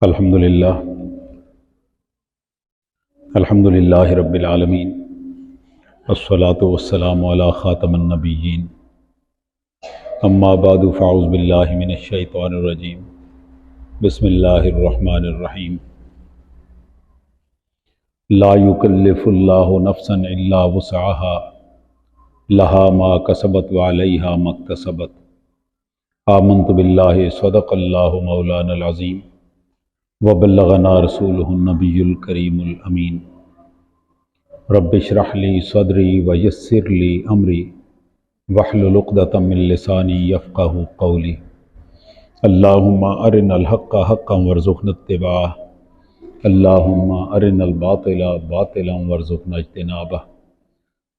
अल्हम्दुलिल्लाह अल्हम्दुलिल्लाहि रब्बिल आलमीन अस्सलातु वस्सलामु अला खातमिन नबिय्यीन अम्मा बादु फ़अऊज़ु बिल्लाहि मिनश शैतानिर रजीम बिस्मिल्लाहिर रहमानिर रहीम ला युकल्लिफुल्लाहु नफ्सन इल्ला वुसअहा लहा मा कसबत व अलैहा मक्तसबत आमन्तु बिल्लाहि सदक़ल्लाहु मौलानल अज़ीम व बल्लगना रसूलुहुन नबियुल करीमुल अमीन रब्बि इश्रह ली सदरी व यस्सिर ली अमरी वहलुल उक़दतम मिन लिसानी यफ़क़हू क़ौली अल्लाहुम्मा अरिनल हक़्क़ हक़्क़न वरज़ुक़ना इत्तिबाअह अल्लाहुम्मा अरिनल बातिला बातिलन वरज़ुक़ना इज्तिनाबह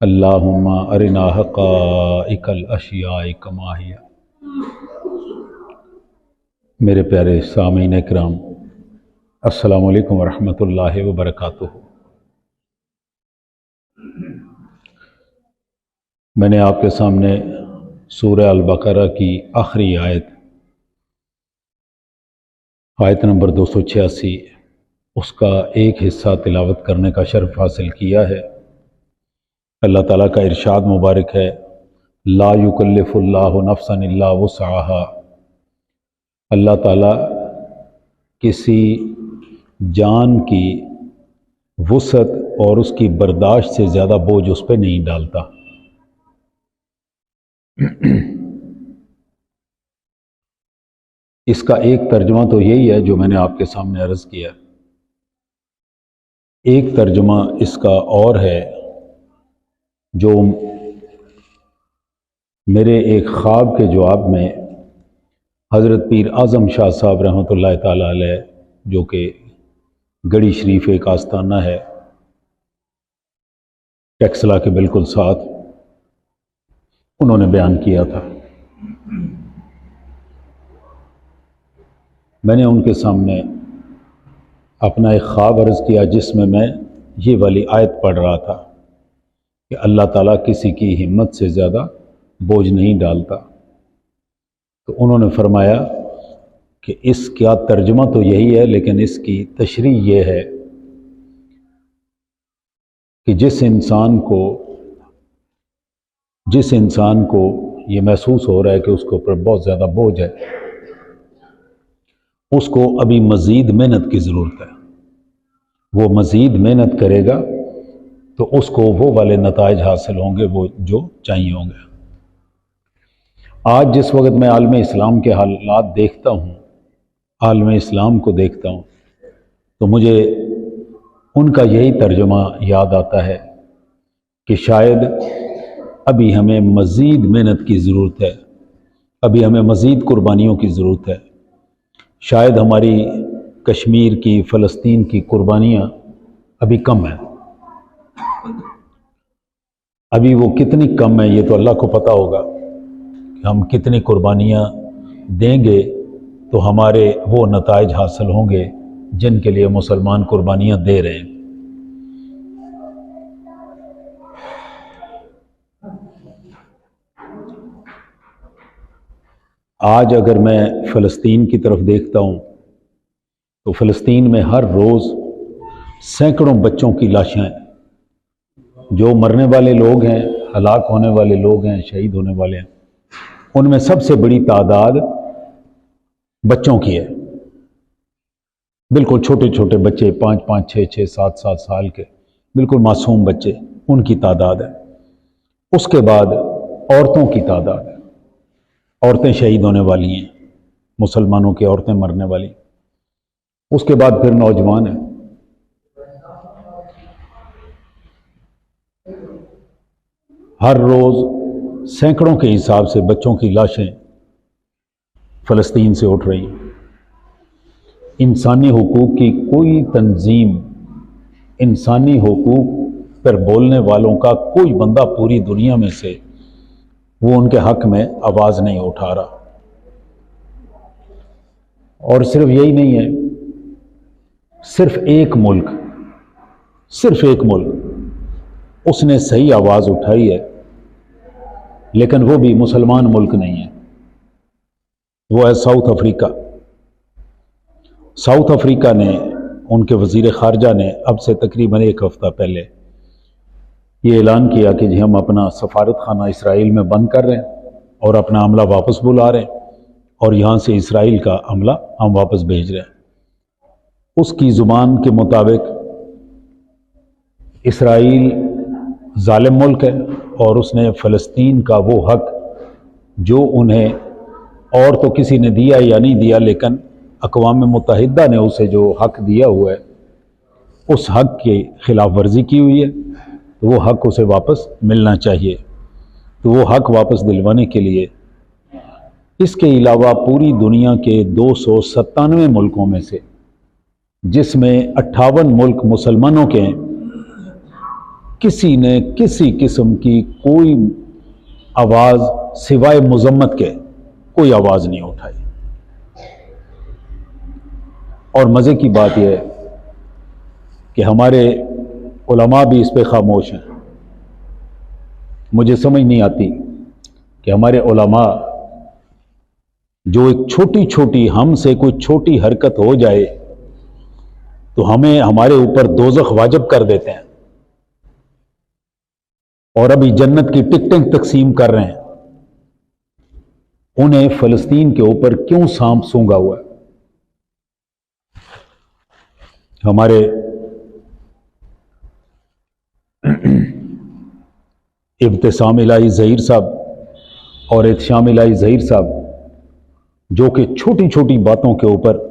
अल्लाहुम्मा अरिना हक़ाइक़ल अशियाइ कमा हिय। मेरे प्यारे सामीन इकराम, अस्सलामु अलैकुम वरहमतुल्लाहि वबरकातुहू। मैंने आपके सामने सूरह अल बकरा की आखिरी आयत नंबर 286 उसका एक हिस्सा तिलावत करने का शर्फ हासिल किया है। अल्लाह ताला का इरशाद मुबारक है, ला युकल्लिफुल्लाहु नफ्सन इल्ला वुसअहा। अल्लाह ताला किसी जान की वुसअत और उसकी बर्दाश्त से ज़्यादा बोझ उस पर नहीं डालता। इसका एक तर्जुमा तो यही है जो मैंने आपके सामने अर्ज़ किया। एक तर्जुमा इसका और है जो मेरे एक ख्वाब के जवाब में हज़रत पीर आज़म शाह साहब रहमतुल्लाह ताला अलैह, जो कि गढ़ी शरीफ एक आस्थाना है टेक्सला के बिल्कुल साथ, उन्होंने बयान किया था। मैंने उनके सामने अपना एक ख्वाब अर्ज़ किया जिसमें मैं ये वाली आयत पढ़ रहा था कि अल्लाह ताला किसी की हिम्मत से ज़्यादा बोझ नहीं डालता। तो उन्होंने फरमाया कि इसका तर्जुमा तो यही है, लेकिन इसकी तशरीह ये है कि जिस इंसान को ये महसूस हो रहा है कि उसके ऊपर बहुत ज़्यादा बोझ है, उसको अभी मज़ीद मेहनत की ज़रूरत है। वो मज़ीद मेहनत करेगा तो उसको वो वाले नताइज हासिल होंगे वो जो चाहिए होंगे। आज जिस वक्त मैं आलम इस्लाम के हालात देखता हूँ, आलम इस्लाम को देखता हूँ, तो मुझे उनका यही तर्जुमा याद आता है कि शायद अभी हमें मज़ीद मेहनत की ज़रूरत है, अभी हमें मज़ीद कुर्बानियों की ज़रूरत है। शायद हमारी कश्मीर की, फ़लस्तीन की कुर्बानियाँ अभी कम हैं। अभी वो कितनी कम है ये तो अल्लाह को पता होगा कि हम कितनी कुर्बानियाँ देंगे तो हमारे वो नताइज हासिल होंगे जिनके लिए मुसलमान कुर्बानियाँ दे रहे हैं। आज अगर मैं फ़लस्तीन की तरफ देखता हूँ तो फ़लस्तीन में हर रोज़ सैकड़ों बच्चों की लाशें हैं। जो मरने वाले लोग हैं, हलाक होने वाले लोग हैं, शहीद होने वाले हैं, उनमें सबसे बड़ी तादाद बच्चों की है। बिल्कुल छोटे छोटे बच्चे, 5-5, 6-6, 7-7 साल के बिल्कुल मासूम बच्चे, उनकी तादाद है। उसके बाद औरतों की तादाद है, औरतें शहीद होने वाली हैं, मुसलमानों की औरतें मरने वाली। उसके बाद फिर नौजवान हैं। हर रोज़ सैकड़ों के हिसाब से बच्चों की लाशें फ़लस्तीन से उठ रही हैं। इंसानी हुकूक की कोई तंजीम, इंसानी हुकूक पर बोलने वालों का कोई बंदा पूरी दुनिया में से वो उनके हक में आवाज़ नहीं उठा रहा। और सिर्फ यही नहीं है, सिर्फ एक मुल्क उसने सही आवाज़ उठाई है, लेकिन वो भी मुसलमान मुल्क नहीं है, वो है साउथ अफ्रीका। साउथ अफ्रीका ने, उनके वज़ीर ख़ारजा ने अब से तकरीबन एक हफ़्ता पहले ये ऐलान किया कि जी हम अपना सफारत खाना इसराइल में बंद कर रहे हैं और अपना अमला वापस बुला रहे हैं और यहाँ से इसराइल का अमला हम वापस भेज रहे हैं। उसकी ज़ुबान के मुताबिक इसराइल जालिम मुल्क है और उसने फ़लस्तीन का वो हक जो उन्हें और तो किसी ने दिया या नहीं दिया, लेकिन अक़वाम मुत्तहिदा ने उसे जो हक दिया हुआ है उस हक की खिलाफ वर्जी की हुई है, तो वो हक उसे वापस मिलना चाहिए। तो वो हक वापस दिलवाने के लिए इसके अलावा पूरी दुनिया के 297 मुल्कों में से, जिसमें 58 मुल्क मुसलमानों के हैं, किसी ने किसी किस्म की कोई आवाज़ सिवाय मुज़म्मत के कोई आवाज़ नहीं उठाई। और मज़े की बात यह है कि हमारे उलमा भी इस पे खामोश हैं। मुझे समझ नहीं आती कि हमारे उलमा जो एक छोटी छोटी, हमसे कोई छोटी हरकत हो जाए तो हमें हमारे ऊपर दोज़ख वाजिब कर देते हैं और अभी जन्नत की टिकटें तकसीम कर रहे हैं। उन्हें फ़लस्तीन के ऊपर क्यों सांप सूंघा हुआ है? हमारे इब्तिसाम इलाही ज़हीर साहब और एहतशाम इलाही ज़हीर साहब, जो कि छोटी छोटी बातों के ऊपर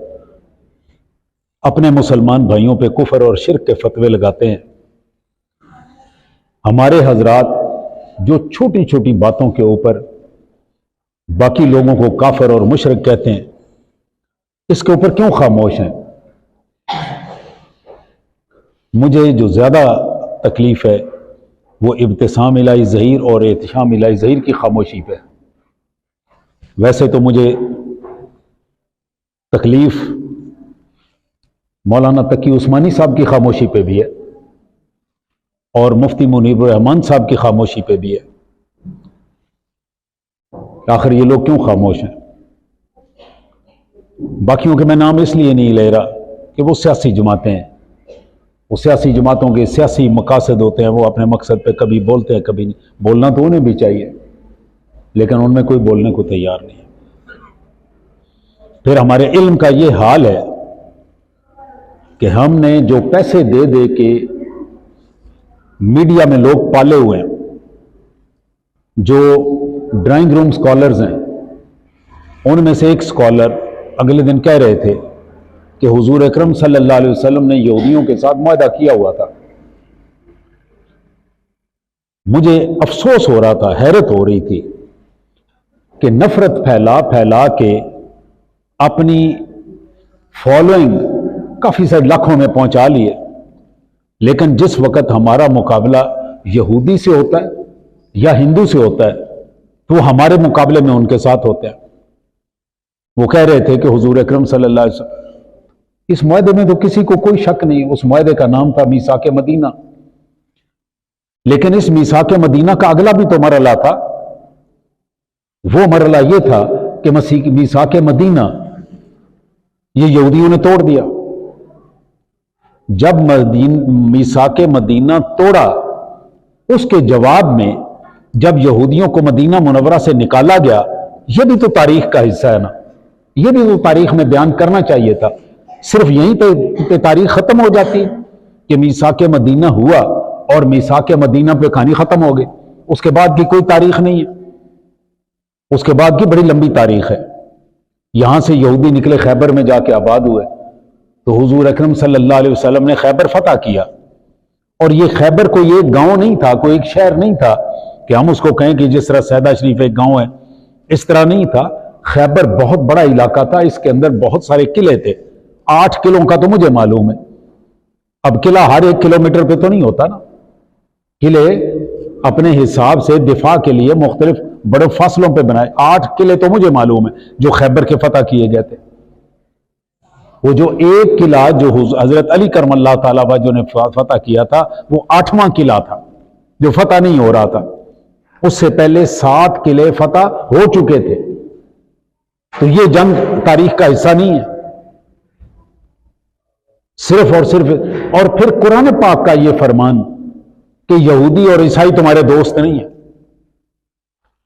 अपने मुसलमान भाइयों पे कुफर और शिर्क के फतवे लगाते हैं। हमारे हजरात जो छोटी छोटी बातों के ऊपर बाकी लोगों को काफिर और मुशरिक कहते हैं, इसके ऊपर क्यों खामोश हैं? मुझे जो ज़्यादा तकलीफ़ है वो इब्तिसाम इलाही ज़हीर और एहतशाम इलाही ज़हीर की खामोशी पे है। वैसे तो मुझे तकलीफ़ मौलाना तकी उस्मानी साहब की खामोशी पे भी है और मुफ्ती मुनीबुर रहमान साहब की खामोशी पे भी है। आखिर ये लोग क्यों खामोश हैं? बाकियों के मैं नाम इसलिए नहीं ले रहा कि वो सियासी जमातें हैं, वो सियासी जमातों के सियासी मकासद होते हैं, वो अपने मकसद पे कभी बोलते हैं कभी नहीं। बोलना तो उन्हें भी चाहिए, लेकिन उनमें कोई बोलने को तैयार नहीं है। फिर हमारे इल्म का ये हाल है कि हमने जो पैसे दे दे के मीडिया में लोग पाले हुए हैं, जो ड्राइंग रूम स्कॉलर्स हैं, उनमें से एक स्कॉलर अगले दिन कह रहे थे कि हुजूर अकरम सल्लल्लाहु अलैहि वसल्लम ने यहूदियों के साथ मुआहदा किया हुआ था। मुझे अफसोस हो रहा था, हैरत हो रही थी कि नफरत फैला फैला के अपनी फॉलोइंग काफी सारे लाखों में पहुंचा लिए, लेकिन जिस वक्त हमारा मुकाबला यहूदी से होता है या हिंदू से होता है तो हमारे मुकाबले में उनके साथ होते हैं। वो कह रहे थे कि हुजूर अकरम सल्लल्लाहु अलैहि वसल्लम, इस मुआहदे में तो किसी को कोई शक नहीं, उस मुआहदे का नाम था मीसाके मदीना, लेकिन इस मीसाके मदीना का अगला भी तो मरहला था। वो मरहला ये था कि मीसाके मदीना ये यहूदियों ने तोड़ दिया। जब मीसाके मदीना तोड़ा, उसके जवाब में जब यहूदियों को मदीना मुनव्वरा से निकाला गया, यह भी तो तारीख का हिस्सा है ना, यह भी तो तारीख में बयान करना चाहिए था। सिर्फ यहीं पे तारीख खत्म हो जाती कि मीसाके मदीना हुआ और मीसाके मदीना पे कहानी खत्म हो गई, उसके बाद की कोई तारीख नहीं है। उसके बाद की बड़ी लंबी तारीख है। यहां से यहूदी निकले, खैबर में जाके आबाद हुए, तो हुजूर अकरम सल्लल्लाहु अलैहि वसल्लम ने खैबर फतह किया। और ये खैबर कोई एक गांव नहीं था, कोई एक शहर नहीं था कि हम उसको कहें कि जिस तरह सैदा शरीफ एक गांव है, इस तरह नहीं था। खैबर बहुत बड़ा इलाका था, इसके अंदर बहुत सारे किले थे। 8 किलों का तो मुझे मालूम है। अब किला हर 1 किलोमीटर पे तो नहीं होता ना, किले अपने हिसाब से दिफा के लिए मुख्तलिफ बड़े फासलों पे बनाए। 8 किले तो मुझे मालूम है जो खैबर के फतह किए गए थे। वो जो एक किला जो हजरत अली करमल्लाहु ताला वजह ने फतह किया था, वो 8वां किला था जो फतह नहीं हो रहा था। उससे पहले 7 किले फतह हो चुके थे। तो ये जंग तारीख का हिस्सा नहीं है। सिर्फ और सिर्फ। और फिर कुरान पाक का यह फरमान कि यहूदी और ईसाई तुम्हारे दोस्त नहीं है,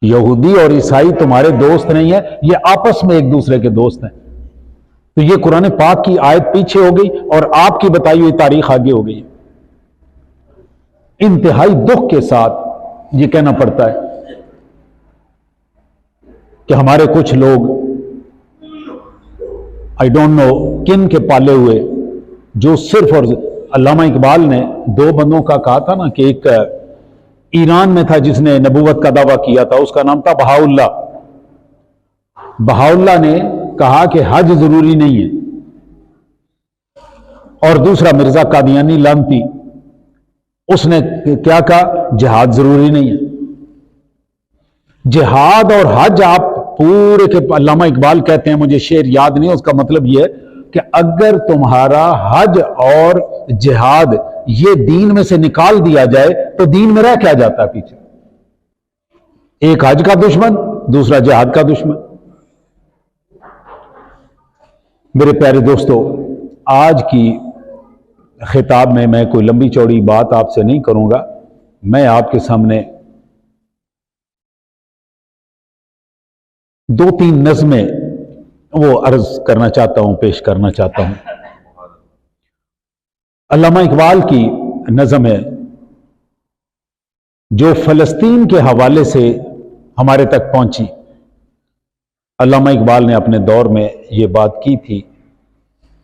यहूदी और ईसाई तुम्हारे दोस्त नहीं है, ये आपस में एक दूसरे के दोस्त हैं। तो ये कुरान पाक की आयत पीछे हो गई और आपकी बताई हुई तारीख आगे हो गई। इंतहाई दुख के साथ ये कहना पड़ता है कि हमारे कुछ लोग, आई डोंट नो किन के पाले हुए, जो सिर्फ, और अल्लामा इकबाल ने दो बंदों का कहा था ना कि एक ईरान में था जिसने नबूवत का दावा किया था, उसका नाम था बहाउल्लाह। बहाउल्लाह ने कहा कि हज जरूरी नहीं है, और दूसरा मिर्जा कादियानी लानती, उसने क्या कहा, जिहाद जरूरी नहीं है। जिहाद और हज आप पूरे के, अल्लामा इकबाल कहते हैं, मुझे शेर याद नहीं, उसका मतलब यह है कि अगर तुम्हारा हज और जिहाद ये दीन में से निकाल दिया जाए तो दीन में रह क्या जाता है पीछे? एक हज का दुश्मन, दूसरा जिहाद का दुश्मन। मेरे प्यारे दोस्तों, आज की खिताब में मैं कोई लंबी चौड़ी बात आपसे नहीं करूंगा। मैं आपके सामने दो तीन नज़में वो अर्ज करना चाहता हूं, पेश करना चाहता हूं। अल्लामा इकबाल की नज़म है जो फ़लस्तीन के हवाले से हमारे तक पहुंची। अल्लामा इकबाल ने अपने दौर में ये बात की थी,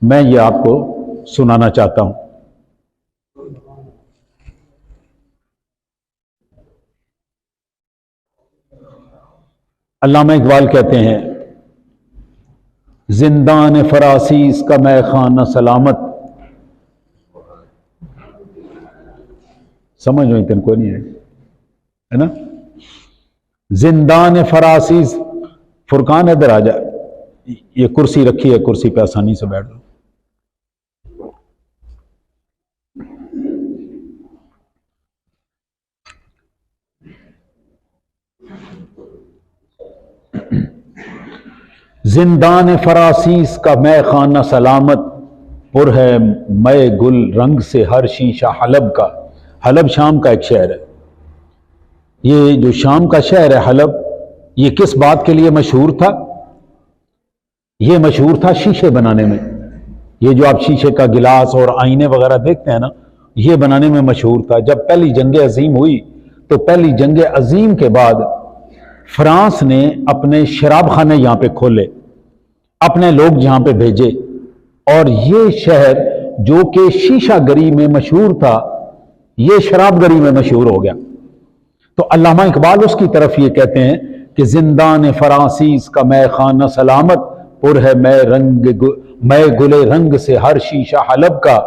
मैं ये आपको सुनाना चाहता हूं। अल्लामा इकबाल कहते हैं, जिंदान फरासीस का मैं खाना सलामत, समझ में इतने नहीं है ना, जिंदान फरासीस। फुरकान इधर आ जा, ये कुर्सी रखी है, कुर्सी पे आसानी से बैठ जाओ। जिंदान फरासीस का मैं खाना सलामत, पुर है मय गुल रंग से हर शीशा हलब का। हलब शाम का एक शहर है। ये जो शाम का शहर है हलब, ये किस बात के लिए मशहूर था? ये मशहूर था शीशे बनाने में। ये जो आप शीशे का गिलास और आईने वगैरह देखते हैं ना, ये बनाने में मशहूर था। जब पहली जंग अजीम हुई तो पहली जंग अजीम के बाद फ्रांस ने अपने शराब खाने यहां पे खोले, अपने लोग यहां पे भेजे, और ये शहर जो कि शीशागरी में मशहूर था, ये शराबगरी में मशहूर हो गया। तो अल्लामा इकबाल उसकी तरफ ये कहते हैं कि जिंदान फरासीस का मैं खाना सलामत, पुर है मैं गुले रंग से हर शीशा हलब का।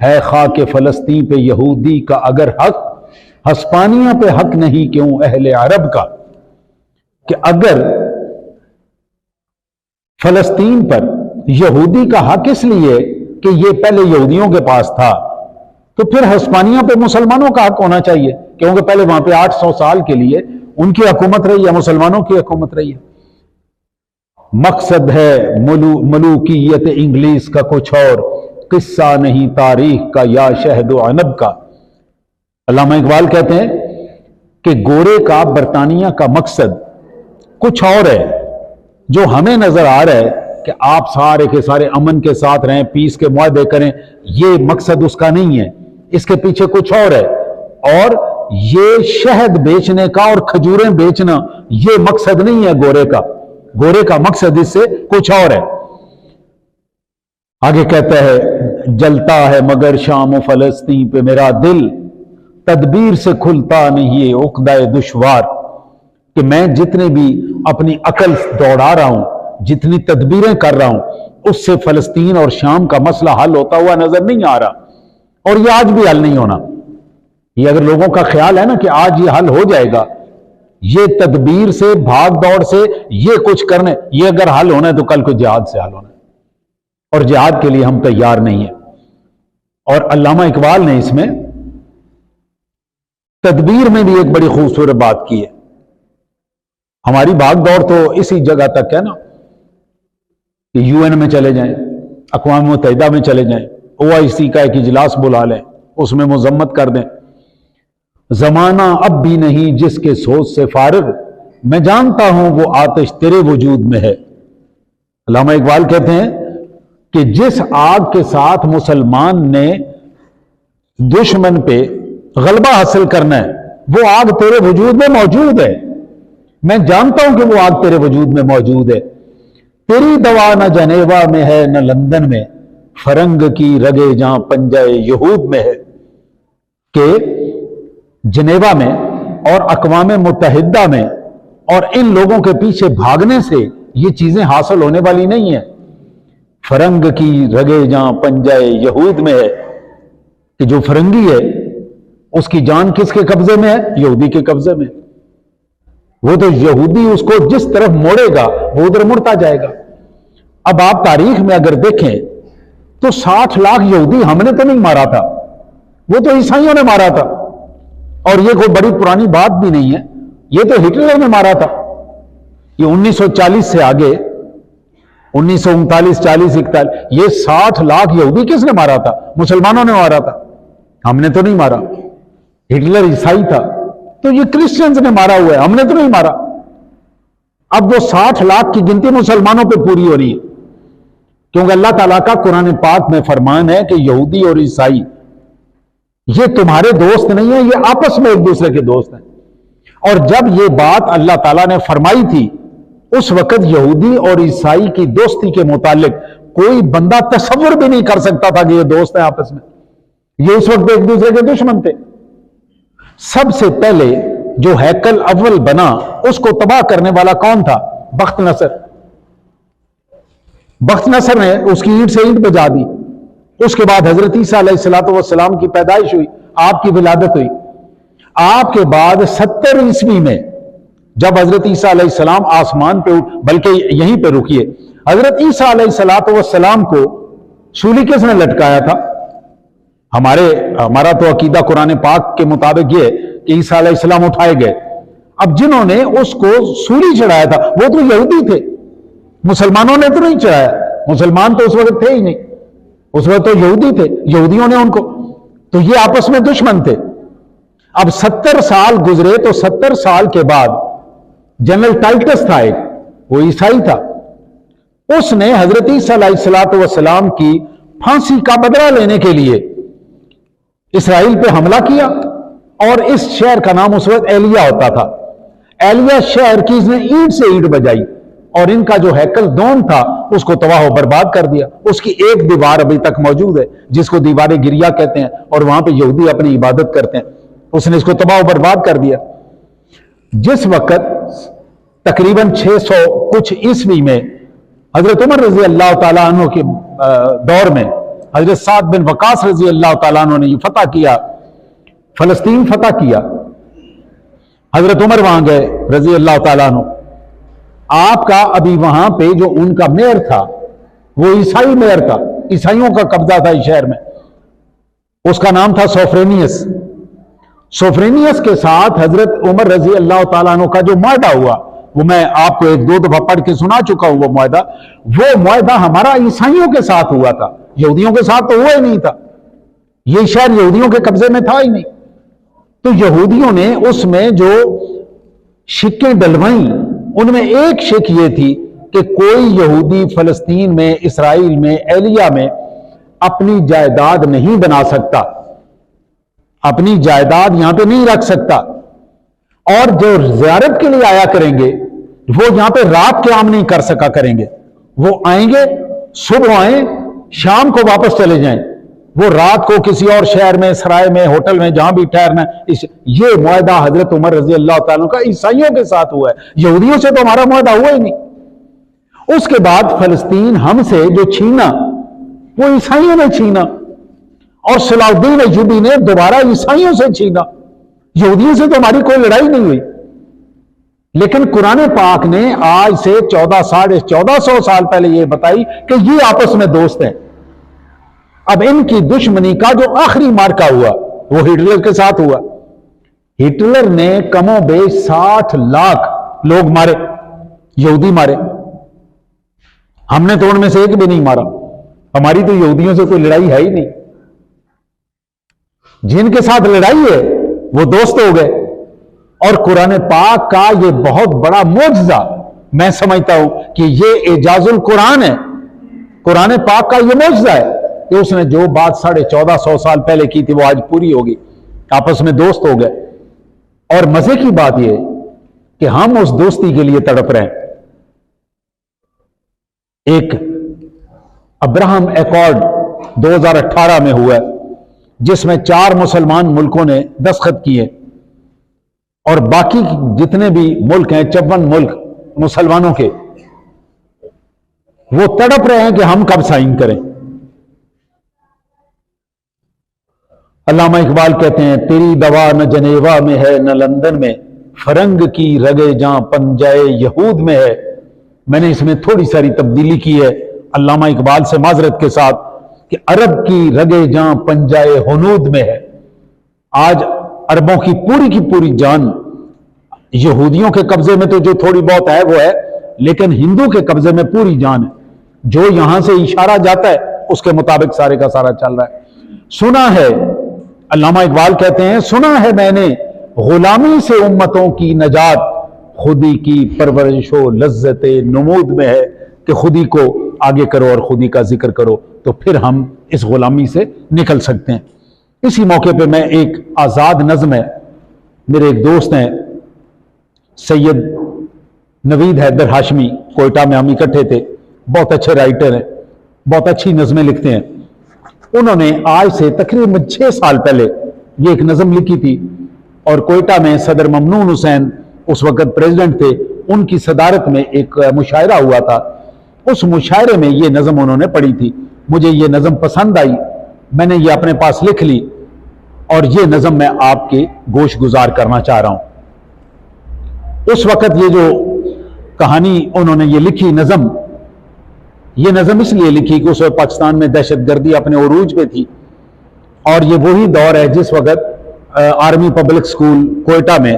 है खाके फलस्तीन पे यहूदी का अगर हक, हस्पानिया पे हक नहीं क्यों अहले अरब का। कि अगर फलस्तीन पर यहूदी का हक इसलिए कि ये पहले यहूदियों के पास था, तो फिर हस्पानिया पे मुसलमानों का हक होना चाहिए, क्योंकि पहले वहां पे 800 साल के लिए उनकी हुकूमत रही है, मुसलमानों की हुकूमत रही है। मकसद है मलूकियत इंग्लिश का कुछ और, किस्सा नहीं तारीख का या शहदो अनब का। अल्लामा इकबाल कहते हैं कि गोरे का बरतानिया का मकसद कुछ और है, जो हमें नजर आ रहा है कि आप सारे के सारे अमन के साथ रहें, पीस के मुआहदे करें, ये मकसद उसका नहीं है, इसके पीछे कुछ और है। और ये शहद बेचने का और खजूरें बेचना ये मकसद नहीं है गोरे का। गोरे का मकसद इससे कुछ और है। आगे कहता है, जलता है मगर शाम फलस्तीन पे मेरा दिल, तदबीर से खुलता नहीं ये उक़्दा-ए दुश्वार। कि मैं जितने भी अपनी अकल दौड़ा रहा हूं, जितनी तदबीरें कर रहा हूं, उससे फलस्तीन और शाम का मसला हल होता हुआ नजर नहीं आ रहा, और यह आज भी हल नहीं होना। ये अगर लोगों का ख्याल है ना कि आज ये हल हो जाएगा, ये तदबीर से, भाग दौड़ से, ये कुछ करने, ये अगर हल होना है तो कल को जिहाद से हल होना है, और जिहाद के लिए हम तैयार नहीं है। और अल्लामा इकबाल ने इसमें तदबीर में भी एक बड़ी खूबसूरत बात की है। हमारी भाग दौड़ तो इसी जगह तक है ना कि यूएन में चले जाएं, अक़वाम मुत्तहिदा में चले जाएं, OIC का एक इजलास बुला लें, उसमें मुजम्मत कर दें। जमाना अब भी नहीं जिसके सोच से फारिग, मैं जानता हूं वो आतिश तेरे वजूद में है। अल्लामा इकबाल कहते हैं कि जिस आग के साथ मुसलमान ने दुश्मन पे गलबा हासिल करना है, वो आग तेरे वजूद में मौजूद है। मैं जानता हूं कि वो आग तेरे वजूद में मौजूद है। तेरी दवा न जनेवा में है न लंदन में, फरंग की रगे जहां पंजाए यहूद में है। कि जनेवा में और अक़वाम मुत्तहिदा में और इन लोगों के पीछे भागने से ये चीजें हासिल होने वाली नहीं है। फरंग की रगे जहां पंजाए यहूद में है, कि जो फरंगी है उसकी जान किसके कब्जे में है? यहूदी के कब्जे में। वो तो यहूदी उसको जिस तरफ मोड़ेगा वो उधर मुड़ता जाएगा। अब आप तारीख में अगर देखें तो 60 लाख यहूदी हमने तो नहीं मारा था, वो तो ईसाइयों ने मारा था। और ये कोई बड़ी पुरानी बात भी नहीं है, ये तो हिटलर ने मारा था। ये 1940 से आगे 1939, 40, 41, ये 60 लाख यहूदी किसने मारा था? मुसलमानों ने मारा था, हमने तो नहीं मारा। हिटलर ईसाई था, तो ये क्रिश्चियंस ने मारा हुआ है, हमने तो नहीं मारा। अब वो 60 लाख की गिनती मुसलमानों पे पूरी हो रही है, क्योंकि अल्लाह ताला का कुरान पाक में फरमान है कि यहूदी और ईसाई ये तुम्हारे दोस्त नहीं है, ये आपस में एक दूसरे के दोस्त हैं। और जब ये बात अल्लाह ताला ने फरमाई थी, उस वक्त यहूदी और ईसाई की दोस्ती के मुतालिक कोई बंदा तसव्वुर भी नहीं कर सकता था कि ये दोस्त हैं आपस में। ये उस वक्त एक दूसरे के दुश्मन थे। सबसे पहले जो हैकल अव्वल बना, उसको तबाह करने वाला कौन था? बख्त नसर। बख्त नसर ने उसकी ईंट से ईंट बजा दी। उसके बाद हजरत ईसा अलैहिस्सलाम की पैदाइश हुई, आपकी विलादत हुई। आपके बाद 70 ईस्वी में जब हजरत ईसा अलैहिस्सलाम आसमान पे, बल्कि यहीं पे रुकिए, हजरत ईसा अलैहिस्सलाम को सूली किसने लटकाया था? हमारा तो अकीदा कुरान पाक के मुताबिक ये कि ईसा अलैहिस्सलाम उठाए गए। अब जिन्होंने उसको सूली चढ़ाया था वो तो यहूदी थे, मुसलमानों ने तो नहीं चढ़ाया। मुसलमान तो उस वक्त थे ही नहीं, उस वक्त तो यहूदी थे, यहूदियों ने उनको, तो ये आपस में दुश्मन थे। अब 70 साल गुजरे, तो 70 साल के बाद जनरल टाइटस था एक, वो ईसाई था, उसने हजरत ईसा अलैहिस्सलाम की फांसी का बदला लेने के लिए इसराइल पे हमला किया। और इस शहर का नाम उस वक्त एलिया होता था। एलिया शहर की इसने ईंट से ईंट बजाई और इनका जो हैकल दोन था उसको तबाह बर्बाद कर दिया। उसकी एक दीवार अभी तक मौजूद है जिसको दीवार गिरिया कहते हैं, और वहां पे यहूदी अपनी इबादत करते हैं। उसने इसको तबाह बर्बाद कर दिया। जिस वक्त तकरीबन 600 कुछ ईस्वी में हजरत उमर रजी अल्लाह तआला अन्हु के दौर में हजरत साद बिन वकास रजी अल्लाह तआला अन्हु ने फतह किया, फलस्तीन फतह किया। हजरत उमर वहां गए रजी अल्लाह तआला अन्हु। आपका अभी वहां पे जो उनका मेयर था वो ईसाई मेयर था, ईसाइयों का कब्जा था इस शहर में, उसका नाम था सोफ्रेनियस। सोफ्रेनियस के साथ हजरत उमर रजी अल्लाह तआला अन्हु का जो मुआहदा हुआ, वो मैं आपको 1-2 दफा पढ़ के सुना चुका हूं। वो मुआहदा हमारा ईसाइयों के साथ हुआ था, यहूदियों के साथ तो हुआ ही नहीं था। ये शहर यहूदियों के कब्जे में था ही नहीं। तो यहूदियों ने उसमें जो शिक्कें डलवाई, उनमें एक शिक ये थी कि कोई यहूदी फलस्तीन में, इसराइल में, एलिया में अपनी जायदाद नहीं बना सकता, अपनी जायदाद यहां पे नहीं रख सकता। और जो ज़ियारत के लिए आया करेंगे वो यहां पे रात क़याम नहीं कर सका करेंगे। वो आएंगे, सुबह आए, शाम को वापस चले जाएं। वो रात को किसी और शहर में, सराय में, होटल में, जहां भी ठहरना। ये मुआहदा हजरत उमर रजी अल्लाह तआला का ईसाइयों के साथ हुआ है, यहूदियों से तो हमारा मुआहदा हुआ ही नहीं। उसके बाद फलस्तीन हमसे जो छीना वो ईसाइयों ने छीना, और सलाउद्दीन अय्यूबी ने दोबारा ईसाइयों से छीना। यहूदियों से तो हमारी कोई लड़ाई नहीं हुई, लेकिन कुरान पाक ने आज से 1400 साल पहले यह बताई कि ये आपस में दोस्त हैं। अब इनकी दुश्मनी का जो आखिरी मार्का हुआ वो हिटलर के साथ हुआ। हिटलर ने कमोबेश 60 लाख लोग मारे, यहूदी मारे। हमने तो उनमें से एक भी नहीं मारा। हमारी तो यहूदियों से कोई लड़ाई है ही नहीं, जिनके साथ लड़ाई है वो दोस्त हो गए। और कुरान पाक का ये बहुत बड़ा मोजज़ा मैं समझता हूं कि ये एजाजुल कुरान है। कुरान पाक का ये मोजज़ा है कि उसने जो बात 1450 साल पहले की थी वो आज पूरी होगी, आपस में दोस्त हो गए। और मजे की बात यह कि हम उस दोस्ती के लिए तड़प रहे हैं। एक अब्राहम एकॉर्ड 2018 में हुआ जिसमें 4 मुसलमान मुल्कों ने दस्तखत किए और बाकी जितने भी मुल्क हैं 54 मुल्क मुसलमानों के, वो तड़प रहे हैं कि हम कब साइन करें। अल्लामा इकबाल कहते हैं, तेरी दवा न जनेवा में है न लंदन में, फरंग की रगे जहां पंजाए यहूद में है। मैंने इसमें थोड़ी सारी तब्दीली की है अल्लामा इकबाल से माजरत के साथ कि अरब की रगे जहां पंजाए हुनूद में है। आज अरबों की पूरी जान यहूदियों के कब्जे में तो जो थोड़ी बहुत है वो है, लेकिन हिंदू के कब्जे में पूरी जान है। जो यहां से इशारा जाता है उसके मुताबिक सारे का सारा चल रहा है। सुना है, अल्लामा इकबाल कहते हैं, सुना है मैंने गुलामी से उम्मतों की नजात, खुदी की परवरिशो लज्जते नमूद में है कि खुदी को आगे करो और खुदी का जिक्र करो तो फिर हम इस गुलामी से निकल सकते हैं। इसी मौके पे मैं एक आजाद नज़्म है, मेरे एक दोस्त हैं सैयद नवीद हैदर हाशमी, कोयटा में हम इकट्ठे थे, बहुत अच्छे राइटर हैं, बहुत अच्छी नज़में लिखते हैं। उन्होंने आज से तकरीबन 6 साल पहले ये एक नज़म लिखी थी और कोयटा में सदर ममनून हुसैन उस वक्त प्रेसिडेंट थे, उनकी सदारत में एक मुशायरा हुआ था। उस मुशायरे में ये नज़म उन्होंने पढ़ी थी, मुझे ये नज़म पसंद आई, मैंने ये अपने पास लिख ली और ये नज़म मैं आपके गोश गुजार करना चाह रहा हूं। उस वक्त ये जो कहानी उन्होंने ये लिखी नज़म, ये नज़म इसलिए लिखी कि उस वक्त पाकिस्तान में दहशतगर्दी अपने उरूज पे थी और ये वही दौर है जिस वक्त आर्मी पब्लिक स्कूल कोयटा में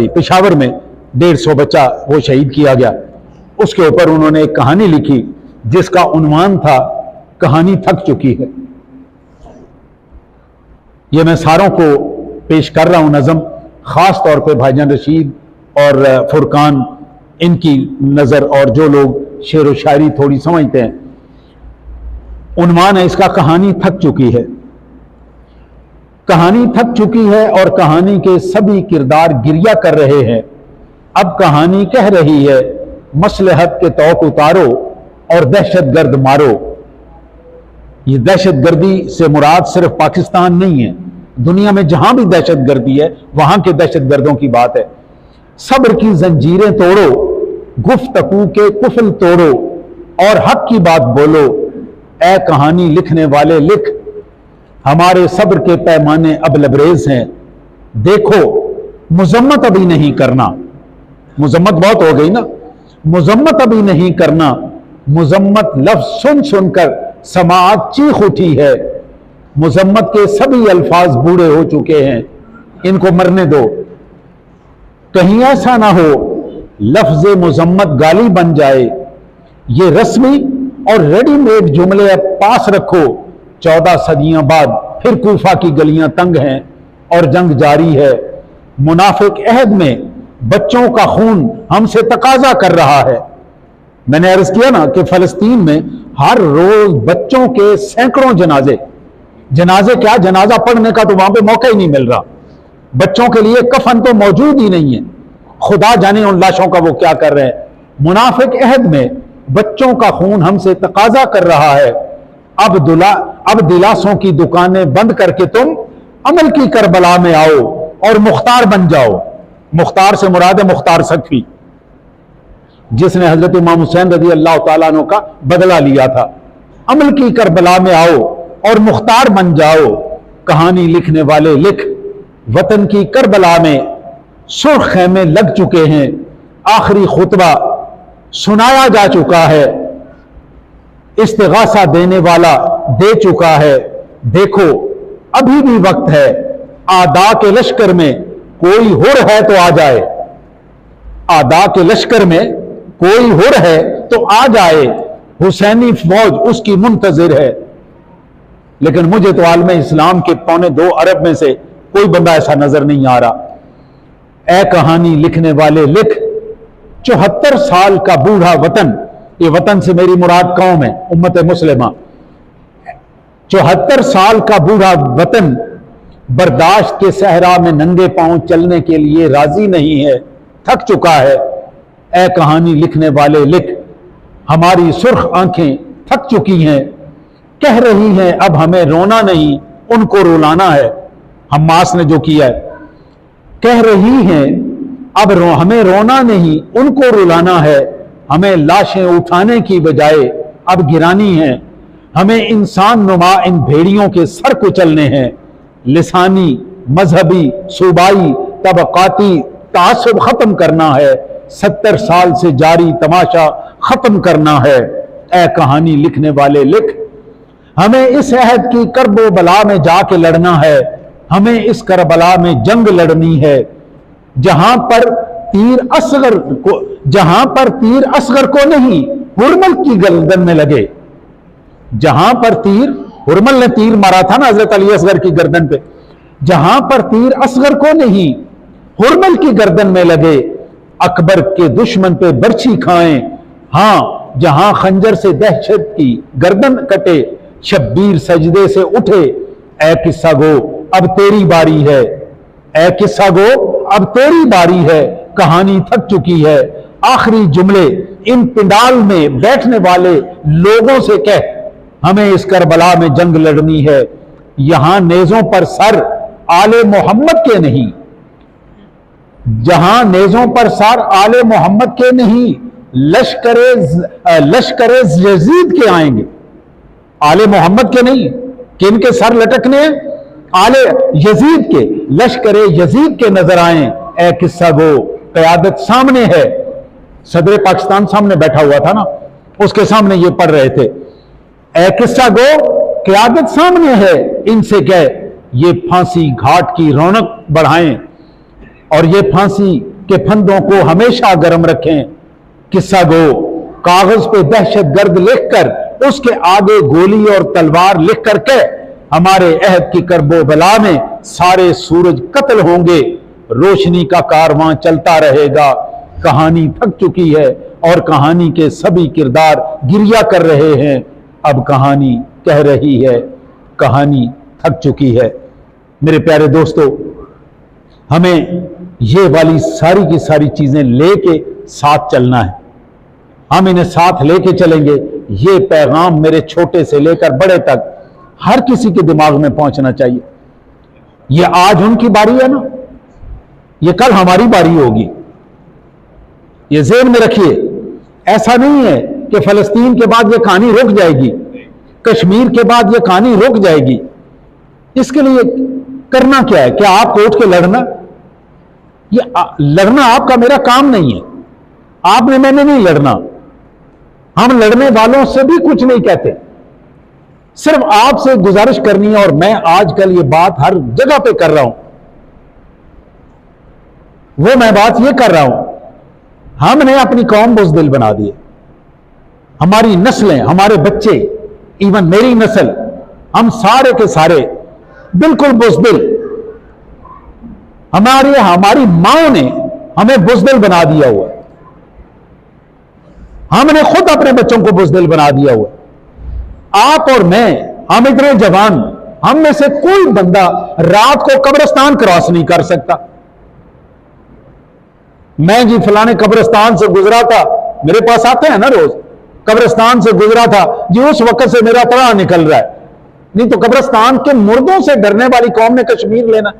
पेशावर में 150 बच्चा वो शहीद किया गया। उसके ऊपर उन्होंने एक कहानी लिखी जिसका उन्वान था कहानी थक चुकी है। ये मैं सारों को पेश कर रहा हूं नज़म, खास तौर पे भाईजान रशीद और फुरकान, इनकी नज़र और जो लोग शेर व शायरी थोड़ी समझते हैं। उन्वान है इसका कहानी थक चुकी है। कहानी थक चुकी है और कहानी के सभी किरदार गिरिया कर रहे हैं। अब कहानी कह रही है मसलहत के तौक उतारो और दहशतगर्द मारो। ये दहशतगर्दी से मुराद सिर्फ पाकिस्तान नहीं है, दुनिया में जहां भी दहशतगर्दी है वहां के दहशतगर्दों की बात है। सब्र की जंजीरें तोड़ो, गुफ्तगू के कुफल तोड़ो और हक की बात बोलो। ए कहानी लिखने वाले लिख, हमारे सब्र के पैमाने अब लबरेज हैं। देखो मुजम्मत अभी नहीं करना, मुजम्मत बहुत हो गई ना, मुजम्मत अभी नहीं करना। मुजम्मत लफ्ज सुन सुनकर समाअत चीख उठी है। मुजम्मत के सभी अल्फाज बूढ़े हो चुके हैं, इनको मरने दो। कहीं ऐसा ना हो लफ्ज मुजम्मत गाली बन जाए। ये रस्मी और रेडीमेड जुमले अब पास रखो। 14 सदियां बाद फिर कूफा की गलियां तंग हैं और जंग जारी है। मुनाफिक अहद में बच्चों का खून हमसे तकाजा कर रहा है। मैंने अर्ज किया ना कि फलस्तीन में हर रोज बच्चों के सैकड़ों जनाजे क्या, जनाजा पढ़ने का तो वहां पे मौका ही नहीं मिल रहा। बच्चों के लिए कफन तो मौजूद ही नहीं है, खुदा जाने उन लाशों का वो क्या कर रहे हैं। मुनाफिक अहद में बच्चों का खून हमसे तकाजा कर रहा है। अब दिलासों की दुकानें बंद करके तुम अमल की करबला में आओ और मुख्तार बन जाओ। मुख्तार से मुराद है मुख्तार सख्फी, जिसने हजरत इमाम हुसैन रज़ी अल्लाह तआला अन्हु का बदला लिया था। अमल की करबला में आओ और मुख्तार बन जाओ। कहानी लिखने वाले लिख, वतन की करबला में सुर्ख खैमे लग चुके हैं। आखिरी खुतबा सुनाया जा चुका है, इस्तिगासा देने वाला दे चुका है। देखो अभी भी वक्त है, आदा के लश्कर में कोई हुर है तो आ जाए। आदा के लश्कर में कोई हुर है तो आ जाए। हुसैनी फौज उसकी मुंतजिर है। लेकिन मुझे तो आलम इस्लाम के 2.25 अरब में से कोई बंदा ऐसा नजर नहीं आ रहा। ए कहानी लिखने वाले लिख, 74 साल का बूढ़ा वतन, ये वतन से मेरी मुराद कौम है, उम्मत मुस्लिमा, 74 साल का बूढ़ा वतन बर्दाश्त के सहरा में नंगे पांव चलने के लिए राजी नहीं है, थक चुका है। ए कहानी लिखने वाले लिख, हमारी सुर्ख आंखें थक चुकी हैं, कह रही हैं अब हमें रोना नहीं उनको रुलाना है। हमास ने जो किया है, कह रही हैं अब हमें रोना नहीं उनको रुलाना है। हमें लाशें उठाने की बजाय अब गिरानी है। हमें इंसान नुमा इन भेड़ियों के सर कुचलने हैं। लिसानी, मजहबी, सूबाई, तबकाती तासुब खत्म करना है। 70 साल से जारी तमाशा खत्म करना है। ए कहानी लिखने वाले लिख, हमें इस अहद की करबो बला में जाके लड़ना है। हमें इस करबला में जंग लड़नी है, जहां पर तीर असगर को नहीं हुरमल की गर्दन में लगे। जहां पर तीर, हुरमल ने तीर मारा था ना हजरत अली असगर की गर्दन पे, जहां पर तीर असगर को नहीं हुरमल की गर्दन में लगे। अकबर के दुश्मन पे बर्छी खाएं, हां जहां खंजर से दहशत की गर्दन कटे। शब्बीर सजदे से उठे, ए किस्सा गो अब तेरी बारी है। ए किस्सा गो अब तेरी बारी है, कहानी थक चुकी है। आखिरी जुमले इन पिंडाल में बैठने वाले लोगों से कह, हमें इस करबला में जंग लड़नी है। यहां नेजों पर सर आले मोहम्मद के नहीं, जहां नेजों पर सर आले मोहम्मद के नहीं, लश्करे यजीद के आएंगे। आले मोहम्मद के नहीं, किन के सर लटकने हैं? आले यजीद के, लश्करे यजीद के नजर आए। ए किस्सा गो क़यादत सामने है। सदर पाकिस्तान सामने बैठा हुआ था ना, उसके सामने ये पढ़ रहे थे, ए किस्सा गो क़यादत सामने है। इनसे कह ये फांसी घाट की रौनक बढ़ाएं और ये फांसी के फंदों को हमेशा गर्म रखें। किस्सा गो कागज पे दहशत गर्द लिखकर उसके आगे गोली और तलवार लिख कर के, हमारे अहद की करबो बला में सारे सूरज कत्ल होंगे, रोशनी का कारवां चलता रहेगा। कहानी थक चुकी है और कहानी के सभी किरदार गिरिया कर रहे हैं। अब कहानी कह रही है, कहानी थक चुकी है। मेरे प्यारे दोस्तों, हमें ये वाली सारी की सारी चीजें लेके साथ चलना है। हम इन्हें साथ लेके चलेंगे। ये पैगाम मेरे छोटे से लेकर बड़े तक हर किसी के दिमाग में पहुंचना चाहिए। ये आज उनकी बारी है ना, ये कल हमारी बारी होगी। ये ज़हन में रखिए। ऐसा नहीं है कि फलस्तीन के बाद ये कहानी रुक जाएगी, कश्मीर के बाद ये कहानी रुक जाएगी। इसके लिए करना क्या है? क्या आपको उठ के लड़ना? ये लड़ना आपका मेरा काम नहीं है। आपने मैंने नहीं लड़ना। हम लड़ने वालों से भी कुछ नहीं कहते, सिर्फ आपसे गुजारिश करनी है। और मैं आजकल ये बात हर जगह पे कर रहा हूं, वो मैं बात ये कर रहा हूं, हमने अपनी कौम बुज़दिल बना दी है। हमारी नस्लें, हमारे बच्चे, इवन मेरी नस्ल, हम सारे के सारे बिल्कुल बुज़दिल। हमारी माओ ने हमें बुज़दिल बना दिया हुआ है। हमने खुद अपने बच्चों को बुज़दिल बना दिया हुआ है। आप और मैं, हम इतने जवान, हम में से कोई बंदा रात को कब्रिस्तान क्रॉस नहीं कर सकता। मैं जी फलाने कब्रिस्तान से गुजरा था, मेरे पास आते हैं ना रोज, कब्रिस्तान से गुजरा था जी, उस वक्त से मेरा प्राण निकल रहा है। नहीं तो कब्रिस्तान के मुर्दों से डरने वाली कौम ने कश्मीर लेना?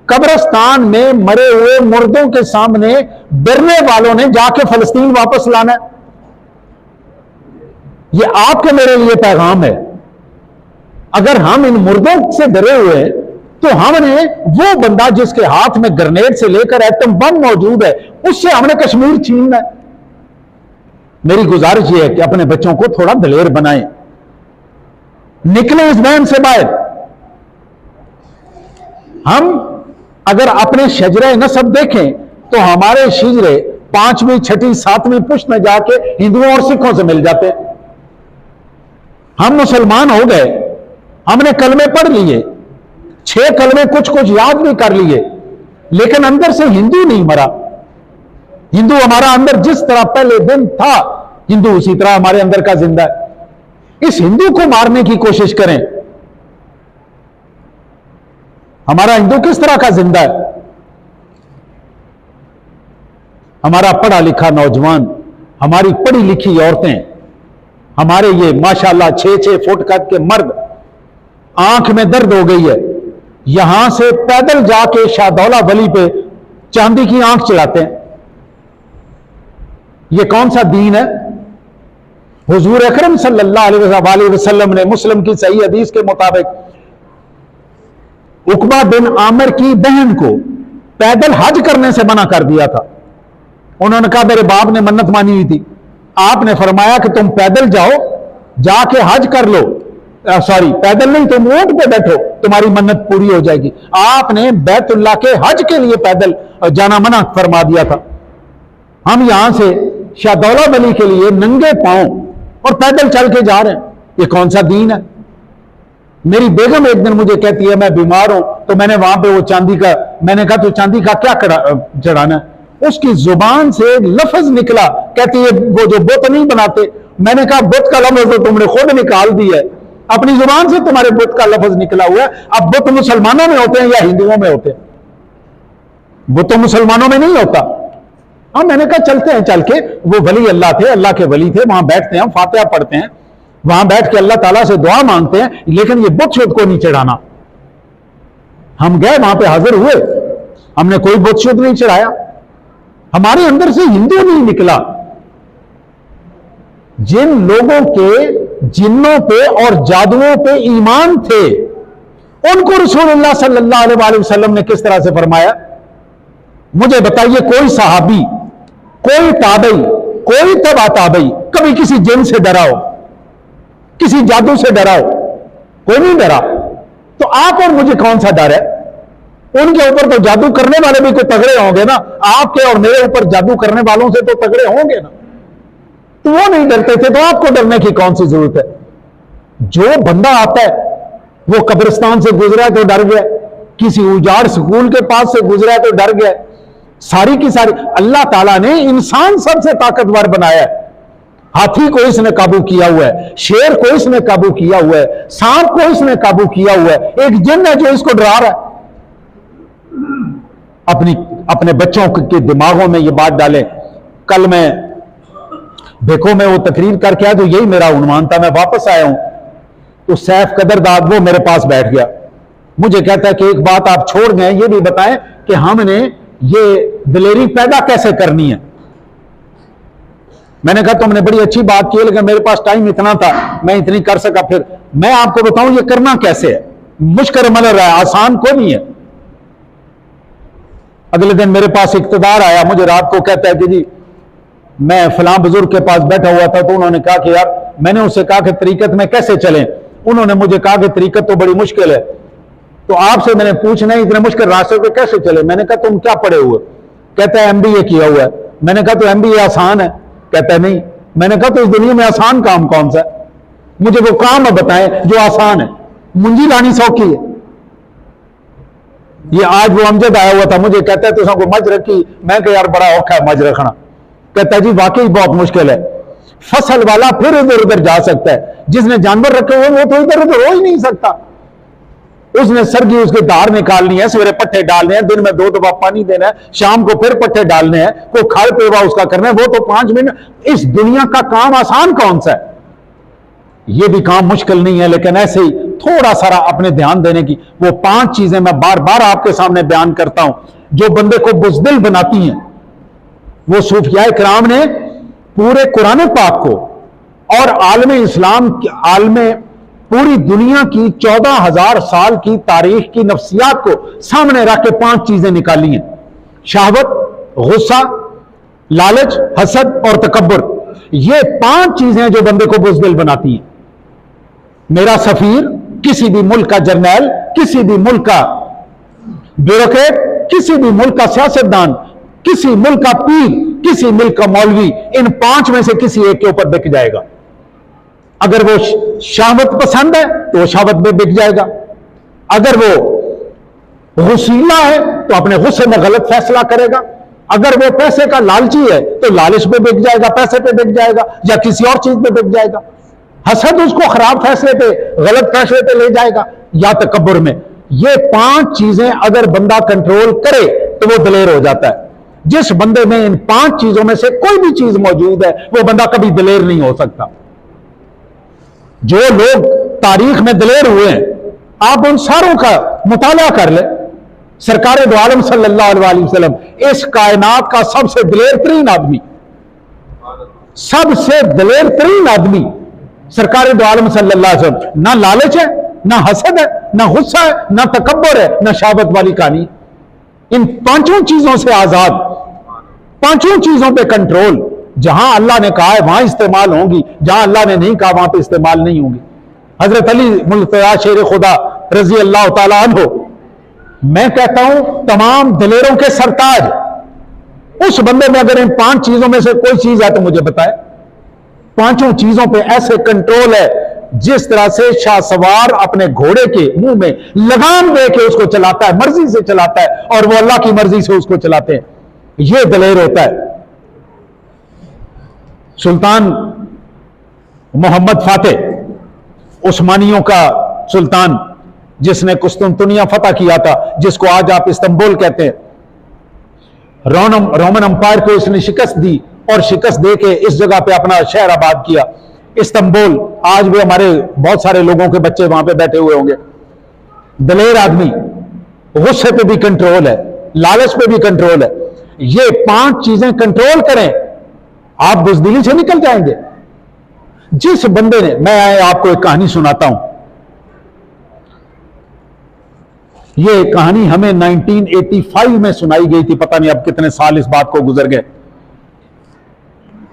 कब्रिस्तान में मरे हुए मुर्दों के सामने डरने वालों ने जाके फलस्तीन वापस लाना है। ये आपके मेरे लिए पैगाम है। अगर हम इन मुर्दों से डरे हुए हैं तो हमने वो बंदा जिसके हाथ में ग्रेनेड से लेकर एटम बम मौजूद है, उससे हमने कश्मीर छीनना है। मेरी गुजारिश यह है कि अपने बच्चों को थोड़ा दलेर बनाएं, निकले इस बहन से बाहर। हम अगर अपने शजरे नसब देखें तो हमारे शिजरे 5वीं 6ठी 7वीं पुश्त में जाके हिंदुओं और सिखों से मिल जाते हैं। हम मुसलमान हो गए, हमने कलमे पढ़ लिए, 6 कलमे कुछ कुछ याद भी कर लिए, लेकिन अंदर से हिंदू नहीं मरा। हिंदू हमारा अंदर जिस तरह पहले दिन था, हिंदू उसी तरह हमारे अंदर का जिंदा है। इस हिंदू को मारने की कोशिश करें। हमारा हिंदू किस तरह का जिंदा है? हमारा पढ़ा लिखा नौजवान, हमारी पढ़ी लिखी औरतें, हमारे ये माशाल्लाह 6-6 फुट कद के मर्द, आंख में दर्द हो गई है, यहां से पैदल जाके शाहदौला वली पे चांदी की आंख चढ़ाते हैं। ये कौन सा दीन है? हुजूर अकरम सल्लल्लाहु अलैहि वसल्लम ने मुस्लिम की सही हदीस के मुताबिक उकबा बिन आमिर की बहन को पैदल हज करने से मना कर दिया था। उन्होंने कहा मेरे बाप ने मन्नत मानी हुई थी, आपने फरमाया कि तुम पैदल जाओ, जाके हज कर लो, सॉरी पैदल नहीं, तुम ऊंट पे बैठो, तुम्हारी मन्नत पूरी हो जाएगी। आपने बैतुल्लाह के हज के लिए पैदल जाना मना फरमा दिया था। हम यहां से शाहदौला वली के लिए नंगे पांव और पैदल चल के जा रहे हैं। ये कौन सा दीन है? मेरी बेगम एक दिन मुझे कहती है मैं बीमार हूं, तो मैंने वहां पे वो चांदी का, मैंने कहा तो चांदी का क्या चढ़ाना है? उसकी जुबान से लफ्ज निकला, कहती है वो जो बुत नहीं बनाते। मैंने कहा बुत का लफ्ज तो तुमने खुद निकाल दिया है, अपनी जुबान से तुम्हारे बुत का लफ्ज निकला हुआ है। अब बुत मुसलमानों में होते हैं या हिंदुओं में होते हैं? बुत तो मुसलमानों में नहीं होता। हाँ, मैंने कहा चलते हैं, चल के वो वली अल्लाह थे, अल्लाह के वली थे, वहां बैठते हैं, फातिहा पढ़ते हैं, वहां बैठ के अल्लाह ताला से दुआ मांगते हैं, लेकिन ये बुत शुद्ध को नहीं चढ़ाना। हम गए वहां पे हाजिर हुए, हमने कोई बुत शुद्ध नहीं चढ़ाया। हमारे अंदर से हिंदू नहीं निकला। जिन लोगों के जिन्नों पे और जादुओं पे ईमान थे, उनको रसूलुल्लाह सल्लल्लाहु अलैहि वसल्लम ने किस तरह से फरमाया? मुझे बताइए, कोई सहाबी, कोई ताबई, कोई तबा ताबई कभी किसी जिन से डरा हो, किसी जादू से डरा हो? कोई नहीं डरा। तो आप और मुझे कौन सा डर है? उनके ऊपर तो जादू करने वाले भी कोई तगड़े होंगे ना, आपके और मेरे ऊपर जादू करने वालों से तो तगड़े होंगे ना। तो वो नहीं डरते थे, तो आपको डरने की कौन सी जरूरत है? जो बंदा आता है वो कब्रिस्तान से गुजरा तो डर गया, किसी उजाड़ स्कूल के पास से गुजरा तो डर गया। सारी की सारी अल्लाह ताला ने इंसान सबसे ताकतवर बनाया है। हाथी को इसने काबू किया हुआ है, शेर को इसने काबू किया हुआ है, सांप को इसने काबू किया हुआ है। एक जिन है जो इसको डरा रहा है। अपने बच्चों के दिमागों में ये बात डालें। कल मैं देखो मैं वो तकरीर करके आया, तो यही मेरा उन्वान था। मैं वापस आया हूं तो सैफ कदरदाद वो मेरे पास बैठ गया, मुझे कहता है कि एक बात आप छोड़ गए, ये भी बताएं कि हमने ये दिलेरी पैदा कैसे करनी है। मैंने कहा तुमने बड़ी अच्छी बात की, लेकिन मेरे पास टाइम इतना था, मैं इतनी कर सका। फिर मैं आपको बताऊं ये करना कैसे है। मुश्किल अमल रहा है, आसान को नहीं है। अगले दिन मेरे पास इख्तिदार आया, मुझे रात को कहता है कि जी मैं फलां बुजुर्ग के पास बैठा हुआ था, तो उन्होंने कहा कि यार, मैंने उससे कहा कि तरीकत में कैसे चलें। उन्होंने मुझे कहा कि तरीकत तो बड़ी मुश्किल है, तो आपसे मैंने पूछना है इतने मुश्किल रास्ते पे कैसे चले। मैंने कहा तुम क्या पढ़े हुए? कहता है MBA किया हुआ है। मैंने कहा तो MBA आसान है? कहता है नहीं। मैंने कहा तो इस दुनिया में आसान काम कौन सा है? मुझे वो काम बताएं जो आसान है। मुंजी लानी सौखी है। ये आज वो अमजद आया हुआ था, मुझे कहता है तुसा को मज रखी? मैं कहा यार बड़ा औखा है मज रखना। कहता है जी वाकई बहुत मुश्किल है। फसल वाला फिर इधर उधर जा सकता है, जिसने जानवर रखे हुए वो तो इधर उधर हो ही नहीं सकता। उसने सरगी उसके धार निकालनी है, सवेरे पट्टे डालने हैं, दिन में 2 दफा पानी देना है, शाम को फिर पट्टे डालने हैं, कोई खाल पेवा उसका करना है, वो तो 5 मिनट। इस दुनिया का काम आसान कौन सा है? ये भी काम मुश्किल नहीं है, लेकिन ऐसे ही थोड़ा सारा अपने ध्यान देने की वो 5 चीजें मैं बार बार आपके सामने बयान करता हूं, जो बंदे को बुज़दिल बनाती हैं। वो सूफिया किराम ने पूरे कुरान पाक को और आलमे इस्लाम, आलमे पूरी दुनिया की 14,000 साल की तारीख की नफ्सियात को सामने रख के 5 चीजें निकाली हैं। शहवत, गुस्सा, लालच, हसद और तकब्बुर। ये 5 चीजें जो बंदे को बुज़दिल बनाती हैं। मेरा सफीर, किसी भी मुल्क का जर्नैल, किसी भी मुल्क का ब्यूरोक्रेट, किसी भी मुल्क का सियासतदान, किसी मुल्क का पीर, किसी मिल्क का मौलवी इन 5 में से किसी एक के ऊपर बिक जाएगा। अगर वो शहवत पसंद है तो वो शहवत में बिक जाएगा, अगर वो गुस्सीला है तो अपने गुस्से में गलत फैसला करेगा, अगर वो पैसे का लालची है तो लालच पे बिक जाएगा, पैसे पे बिक जाएगा या किसी और चीज पे बिक जाएगा। हसद उसको खराब फैसले पे, गलत फैसले पे ले जाएगा या तकब्बुर में। ये 5 चीजें अगर बंदा कंट्रोल करे तो वो दलेर हो जाता है। जिस बंदे में इन 5 चीजों में से कोई भी चीज मौजूद है वो बंदा कभी दलेर नहीं हो सकता। जो लोग तारीख में दलेर हुए हैं आप उन सारों का मुताला कर ले। सरकार दो आलम सल्लल्लाहु अलैहि वसल्लम इस कायनात का सबसे दलेर तरीन आदमी, सबसे दलेर तरीन आदमी सरकार दो आलम सल्लल्लाहु अलैहि वसल्लम। ना लालच है, ना हसद है, ना गुस्सा है, ना तकब्बुर है, ना शहावत वाली कहानी। इन 5 चीजों से आजाद, 5 चीजों पे कंट्रोल। जहां अल्लाह ने कहा है वहां इस्तेमाल होंगी, जहां अल्लाह ने नहीं कहा वहां पे इस्तेमाल नहीं होंगी। हजरत अली मुल्तजा शेर खुदा रजी अल्लाह तआला अन्हु, मैं कहता हूं तमाम दलेरों के सरताज, उस बंदे में अगर इन 5 चीजों में से कोई चीज है तो मुझे बताए। 5 चीजों पे ऐसे कंट्रोल है जिस तरह से शाहसवार अपने घोड़े के मुंह में लगाम दे के उसको चलाता है, मर्जी से चलाता है और वो अल्लाह की मर्जी से उसको चलाते हैं। ये दलेर होता है। सुल्तान मोहम्मद फातेह, उस्मानियों का सुल्तान जिसने कुस्तुनतुनिया फतह किया था, जिसको आज आप इस्तांबुल कहते हैं, रोमन अंपायर को इसने शिकस्त दी और शिकस्त दे के इस जगह पे अपना शहर आबाद किया इस्तांबुल। आज भी हमारे बहुत सारे लोगों के बच्चे वहां पे बैठे हुए होंगे। दलेर आदमी, गुस्से पे भी कंट्रोल है, लालच पे भी कंट्रोल है। ये 5 चीजें कंट्रोल करें, आप बुज़दिली से निकल जाएंगे। जिस बंदे ने, मैं आपको एक कहानी सुनाता हूं। ये कहानी हमें 1985 में सुनाई गई थी, पता नहीं अब कितने साल इस बात को गुजर गए।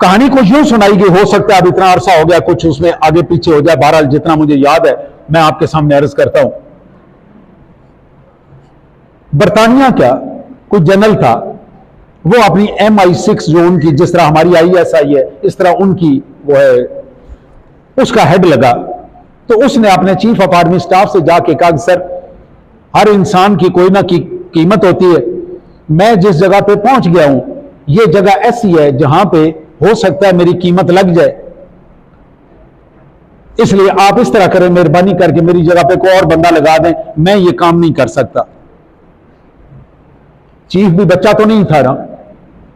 कहानी को यूं सुनाई गई, हो सकता है अब इतना अरसा हो गया कुछ उसमें आगे पीछे हो जाए, बहरहाल जितना मुझे याद है मैं आपके सामने अर्ज करता हूं। बरतानिया क्या कोई जनरल था, वो अपनी MI6 जो उनकी, जिस तरह हमारी ISI है इस तरह उनकी वो है, उसका हेड लगा। तो उसने अपने चीफ ऑफ आर्मी स्टाफ से जाके कहा, सर हर इंसान की कोई ना की कीमत होती है, मैं जिस जगह पे पहुंच गया हूं ये जगह ऐसी है जहां पे हो सकता है मेरी कीमत लग जाए, इसलिए आप इस तरह करें, मेहरबानी करके मेरी जगह पे कोई और बंदा लगा दें, मैं ये काम नहीं कर सकता। चीफ भी बच्चा तो नहीं था ना,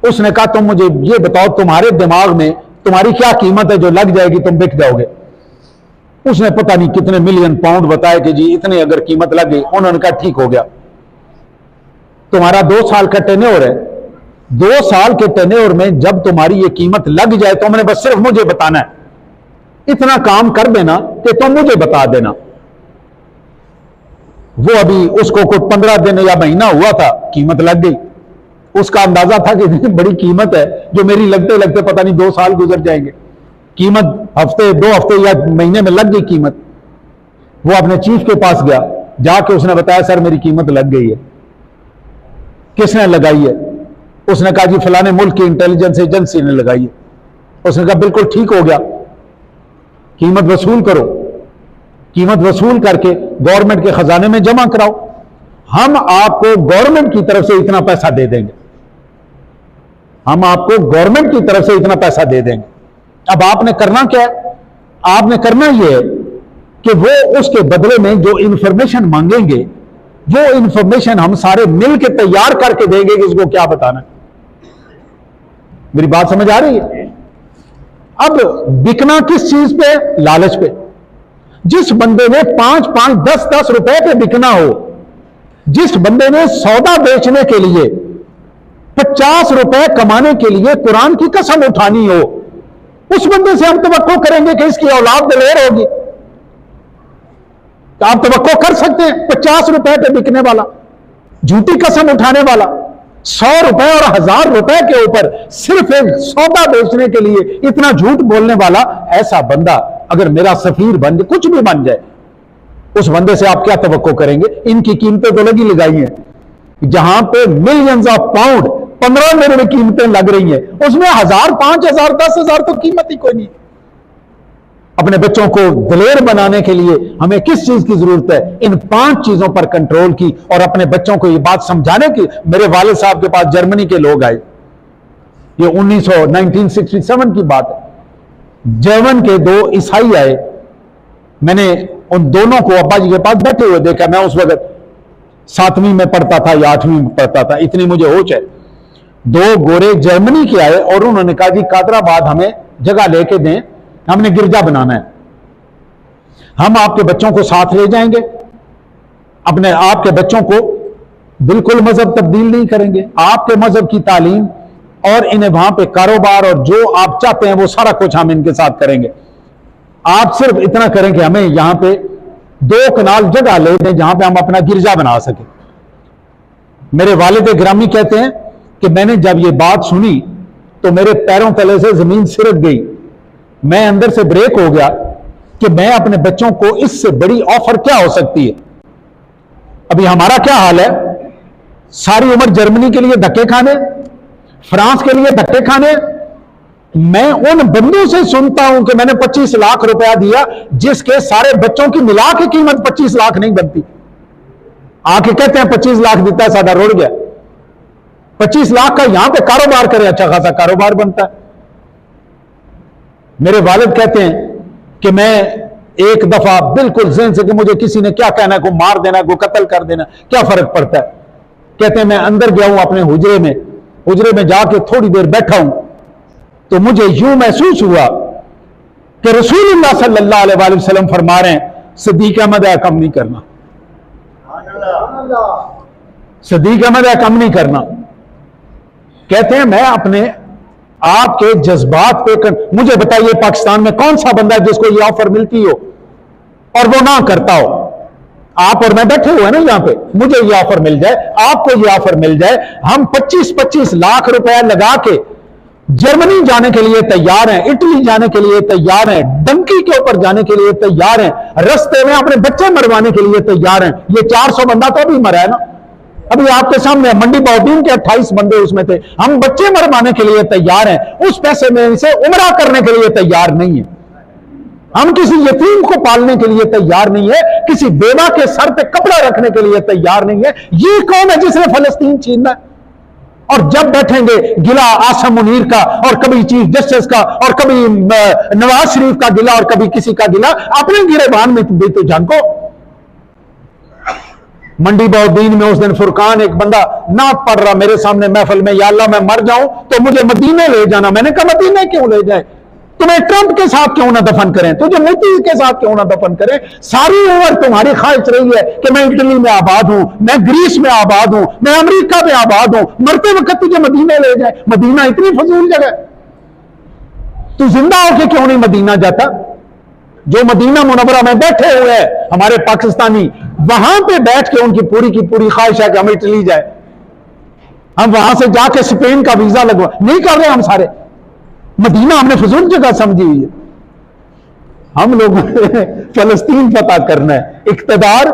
उसने कहा तुम मुझे ये बताओ तुम्हारे दिमाग में तुम्हारी क्या कीमत है जो लग जाएगी तुम बिक जाओगे। उसने पता नहीं कितने मिलियन पाउंड बताया कि जी इतने अगर कीमत लग गई। उन्होंने कहा ठीक हो गया, तुम्हारा 2 साल का टेन्योर है, 2 साल के टेन्योर में जब तुम्हारी ये कीमत लग जाए तो मैंने बस सिर्फ मुझे बताना है, इतना काम कर देना कि तुम मुझे बता देना। वो अभी उसको कोई 15 दिन या महीना हुआ था, कीमत लग गई। उसका अंदाजा था कि इतनी बड़ी कीमत है जो मेरी लगते लगते पता नहीं 2 साल गुजर जाएंगे। कीमत हफ्ते 2 हफ्ते या महीने में लग गई कीमत। वो अपने चीफ के पास गया, जाके उसने बताया सर मेरी कीमत लग गई है। किसने लगाई है? उसने कहा जी फलाने मुल्क की इंटेलिजेंस एजेंसी ने लगाई है। उसने कहा बिल्कुल ठीक हो गया, कीमत वसूल करो, कीमत वसूल करके गवर्नमेंट के खजाने में जमा कराओ, हम आपको गवर्नमेंट की तरफ से इतना पैसा दे देंगे, हम आपको गवर्नमेंट की तरफ से इतना पैसा दे देंगे। अब आपने करना क्या है? आपने करना यह है कि वो उसके बदले में जो इंफॉर्मेशन मांगेंगे वो इंफॉर्मेशन हम सारे मिल के तैयार करके देंगे कि इसको क्या बताना है। मेरी बात समझ आ रही है? अब बिकना किस चीज पे? लालच पे। जिस बंदे ने 5-5, 10-10 रुपए पे बिकना हो, जिस बंदे ने सौदा बेचने के लिए 50 रुपए कमाने के लिए कुरान की कसम उठानी हो, उस बंदे से हम तवक्को करेंगे कि इसकी औलाद दलेर होगी? तो आप तवक्को कर सकते हैं? 50 रुपए पे बिकने वाला, झूठी कसम उठाने वाला, 100 रुपए और 1000 रुपए के ऊपर सिर्फ एक सौदा बेचने के लिए इतना झूठ बोलने वाला, ऐसा बंदा अगर मेरा सफीर बन जाए, कुछ भी बन जाए, उस बंदे से आप क्या तवक्को करेंगे? इनकी कीमतें तो लगी लगाई हैं, जहां पे मिलियंस ऑफ पाउंड 15 मेरे में कीमतें लग रही हैं, उसमें 1000, 5000, 10,000 तो कीमत ही कोई नहीं। अपने बच्चों को दिलेर बनाने के लिए हमें किस चीज की जरूरत है? इन 5 चीजों पर कंट्रोल की, और अपने बच्चों को ये बात समझाने की। मेरे वालिद साहब के पास जर्मनी के लोग आए, ये 1967 की बात है। जर्मन के 2 ईसाई आए, मैंने उन दोनों को अब्बा जी के पास बैठे हुए देखा। मैं उस वक्त 7वीं में पढ़ता था या 8वीं में पढ़ता था, इतनी मुझे होश है। 2 गोरे जर्मनी के आए और उन्होंने कहा जी कादराबाद हमें जगह लेके दें, हमने गिरजा बनाना है, हम आपके बच्चों को साथ ले जाएंगे, अपने आपके बच्चों को बिल्कुल मजहब तब्दील नहीं करेंगे, आपके मजहब की तालीम और इन्हें वहां पे कारोबार और जो आप चाहते हैं वो सारा कुछ हम इनके साथ करेंगे। आप सिर्फ इतना करें कि हमें यहां पे 2 कनाल जगह ले दें जहां पे हम अपना गिरजा बना सकें। मेरे वालिद गिरामी कहते हैं कि मैंने जब ये बात सुनी तो मेरे पैरों तले से जमीन सिरक गई, मैं अंदर से ब्रेक हो गया कि मैं अपने बच्चों को इससे बड़ी ऑफर क्या हो सकती है। अभी हमारा क्या हाल है, सारी उम्र जर्मनी के लिए धक्के खाने, फ्रांस के लिए धक्के खाने। मैं उन बंदों से सुनता हूं कि मैंने 25 लाख रुपया दिया जिसके सारे बच्चों की मिला के कीमत 25 लाख नहीं बनती। आके कहते हैं 25 लाख देता है, सादा रोड़ गया। 25 लाख का यहां पे कारोबार करे, अच्छा खासा कारोबार बनता है। मेरे वालिद कहते हैं कि मैं एक दफा बिल्कुल ज़हन से कि मुझे किसी ने क्या कहना है, को मार देना, को कत्ल कर देना, क्या फर्क पड़ता है। कहते हैं मैं अंदर गया हूं अपने हुजरे में जाके थोड़ी देर बैठा हूं तो मुझे यूं महसूस हुआ कि रसूलुल्लाह सल्लल्लाहु अलैहि वसल्लम फरमा रहे हैं सिद्दीक अहमद है कम नहीं करना, सिद्दीक अहमद है कम नहीं करना। कहते हैं मैं अपने आपके जज्बात पे मुझे बताइए पाकिस्तान में कौन सा बंदा है जिसको ये ऑफर मिलती हो और वो ना करता हो। आप और मैं बैठे हुए हैं ना यहां पे, मुझे ये ऑफर मिल जाए, आपको ये ऑफर मिल जाए, हम 25-25 लाख रुपया लगा के जर्मनी जाने के लिए तैयार हैं, इटली जाने के लिए तैयार हैं, डंकी के ऊपर जाने के लिए तैयार हैं, रस्ते में अपने बच्चे मरवाने के लिए तैयार हैं। ये 400 बंदा तो अभी मरा है ना, अभी आपके सामने मंडी बॉर्डिंग के 28 बंदे उसमें थे। हम बच्चे मरवाने के लिए तैयार हैं, उस पैसे में इसे उम्रा करने के लिए तैयार नहीं है। हम किसी यतीम को पालने के लिए तैयार नहीं है, किसी बेवा के सर पे कपड़ा रखने के लिए तैयार नहीं है। ये कौन है जिसने फलस्तीन छीनना है? और जब बैठेंगे गिला आसम मुनीर का और कभी चीफ जस्टिस का और कभी नवाज शरीफ का गिला और कभी किसी का गिला, अपने गिरेबान में भी तो झंको। मंडी बौद्दीन में उस दिन फुरकान एक बंदा नात पढ़ रहा मेरे सामने महफिल में, या अल्लाह मैं मर जाऊं तो मुझे मदीने ले जाना। मैंने कहा मदीने क्यों ले जाए, तुम्हें ट्रंप के साथ क्यों ना दफन करें, तुझे मोदी के साथ क्यों ना दफन करें। सारी उम्र तुम्हारी ख्वाहिश रही है कि मैं इटली में आबाद हूं, मैं ग्रीस में आबाद हूं, मैं अमेरिका में आबाद हूं, मरते वक्त तुझे मदीने ले जाए। मदीना इतनी फजूल जगह, तू जिंदा होके क्यों नहीं मदीना जाता? जो मदीना मुनव्वरा में बैठे हुए हैं हमारे पाकिस्तानी, वहां पे बैठ के उनकी पूरी की पूरी ख्वाहिश है कि हम इटली जाए, हम वहां से जाके स्पेन का वीजा लगवा, नहीं कर रहे हम सारे। मदीना हमने फजूल जगह समझी हुई है। हम लोग फलस्तीन फतह करना है, इक्तदार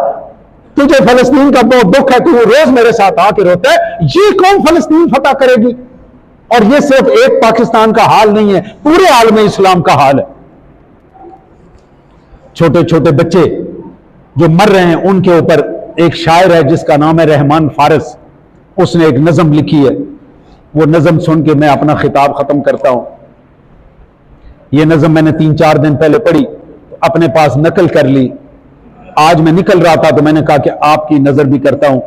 तुझे फलस्तीन का बहुत दुख है, तू रोज मेरे साथ आके रोता है। ये कौन फलस्तीन फतह करेगी? और ये सिर्फ एक पाकिस्तान का हाल नहीं है, पूरे आलम इस्लाम का हाल है। छोटे छोटे बच्चे जो मर रहे हैं उनके ऊपर एक शायर है जिसका नाम है रहमान फारस, उसने एक नज़म लिखी है। वो नज़म सुन के मैं अपना खिताब खत्म करता हूं। ये नज़म मैंने 3-4 दिन पहले पढ़ी, अपने पास नकल कर ली। आज मैं निकल रहा था तो मैंने कहा कि आपकी नजर भी करता हूं।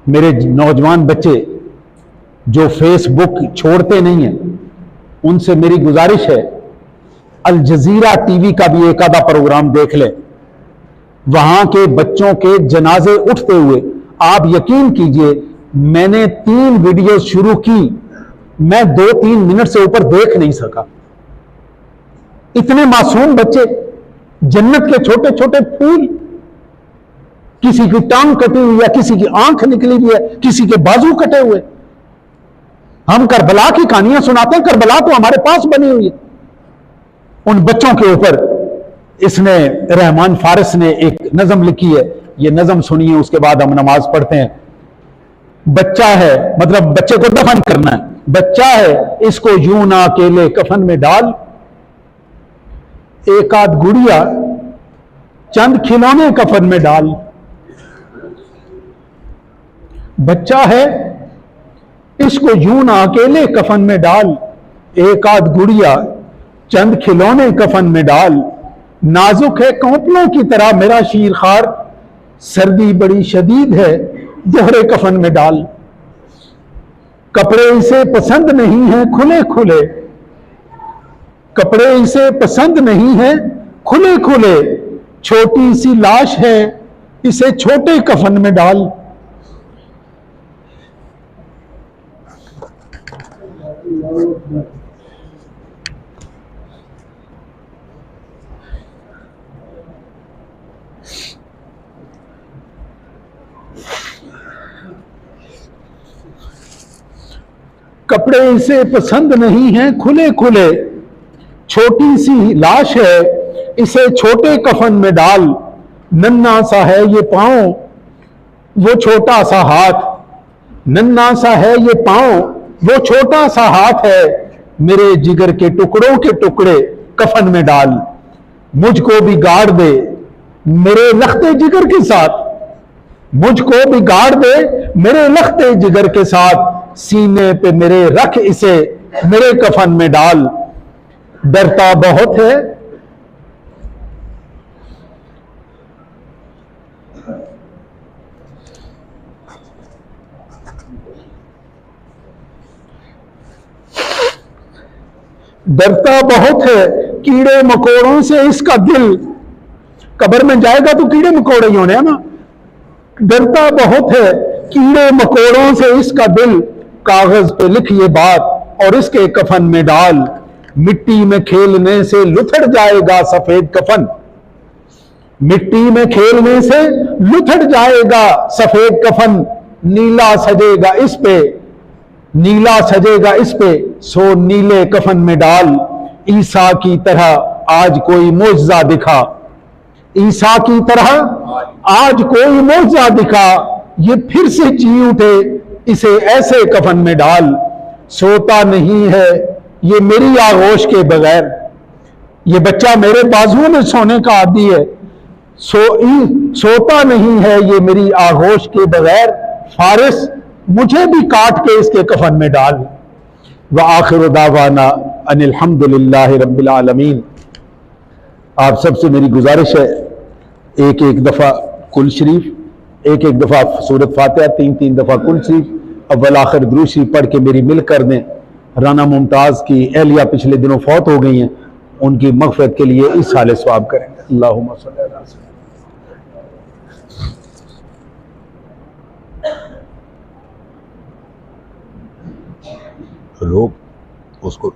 मेरे नौजवान बच्चे जो फेसबुक छोड़ते नहीं हैं, उनसे मेरी गुजारिश है अल जजीरा टीवी का भी एक आधा प्रोग्राम देख ले। वहां के बच्चों के जनाजे उठते हुए आप यकीन कीजिए, मैंने 3 वीडियो शुरू की, मैं 2-3 मिनट से ऊपर देख नहीं सका। इतने मासूम बच्चे, जन्नत के छोटे छोटे फूल, किसी की टांग कटी हुई है, किसी की आंख निकली हुई है, किसी के बाजू कटे हुए। हम करबला की कहानियां सुनाते हैं, करबला तो हमारे पास बनी हुई है। उन बच्चों के ऊपर इसने रहमान फारिस ने एक नज़म लिखी है, ये नज़म सुनिए, उसके बाद हम नमाज पढ़ते हैं। बच्चा है, मतलब बच्चे को दफन करना है, बच्चा है इसको यूं ना अकेले कफन में डाल, एक आध गुड़िया चंद खिलौने कफन में डाल। बच्चा है इसको यूं ना अकेले कफन में डाल, एक आध गुड़िया चंद खिलौने कफन में डाल। नाजुक है कौपलों की तरह मेरा शीरखार, सर्दी बड़ी शदीद है दोहरे कफन में डाल। कपड़े इसे पसंद नहीं है खुले खुले, कपड़े इसे पसंद नहीं है खुले खुले, छोटी सी लाश है इसे छोटे कफन में डाल। कपड़े इसे पसंद नहीं है खुले खुले, छोटी सी लाश है इसे छोटे कफन में डाल। नन्हा सा है ये पांव वो छोटा सा हाथ, नन्हा सा है ये पांव वो छोटा सा हाथ है, मेरे जिगर के टुकड़ों के टुकड़े कफन में डाल। मुझको भी गाड़ दे मेरे लखते जिगर के साथ, मुझको भी गाड़ दे मेरे लखते जिगर के साथ, सीने पे मेरे रख इसे मेरे कफन में डाल। डरता बहुत है डरता बहुत है कीड़े मकोड़ों से इसका दिल, कब्र में जाएगा तो कीड़े मकोड़े ही होने हैं ना। डरता बहुत है कीड़े मकोड़ों से इसका दिल, कागज पे लिख ये बात और इसके कफन में डाल। मिट्टी में खेलने से लुथड़ जाएगा सफेद कफन, मिट्टी में खेलने से लुथड़ जाएगा सफेद कफन, नीला सजेगा इस पे, नीला सजेगा इस पे, सो नीले कफन में डाल। ईसा की तरह आज कोई मौजज़ा दिखा, ईसा की तरह आज कोई मौजज़ा दिखा, ये फिर से जी उठे इसे ऐसे कफन में डाल। सोता नहीं है ये मेरी आगोश के बगैर, ये बच्चा मेरे बाजुओं में सोने का आदी है, सोता नहीं है ये मेरी आगोश के बगैर, फारिस मुझे भी काट के इसके कफन में डाल। व आखिर दावाना अनिल हम्दुलिल्लाहि रब्बिल आलमीन। आप सबसे मेरी गुजारिश है एक एक दफ़ा कुल शरीफ, एक एक दफ़ा सूरत फातिहा, तीन तीन दफ़ा कुल शरीफ, अव्वल आखिर दुरूद शरीफ पढ़ के मेरी मिल कर दें। राना मुमताज़ की अहलिया पिछले दिनों फौत हो गई हैं, उनकी मग़फ़िरत के लिए इस साल सवाब करेंगे। अल्लाहुम्मा सल्ली अला सय्यिदना। लोग उसको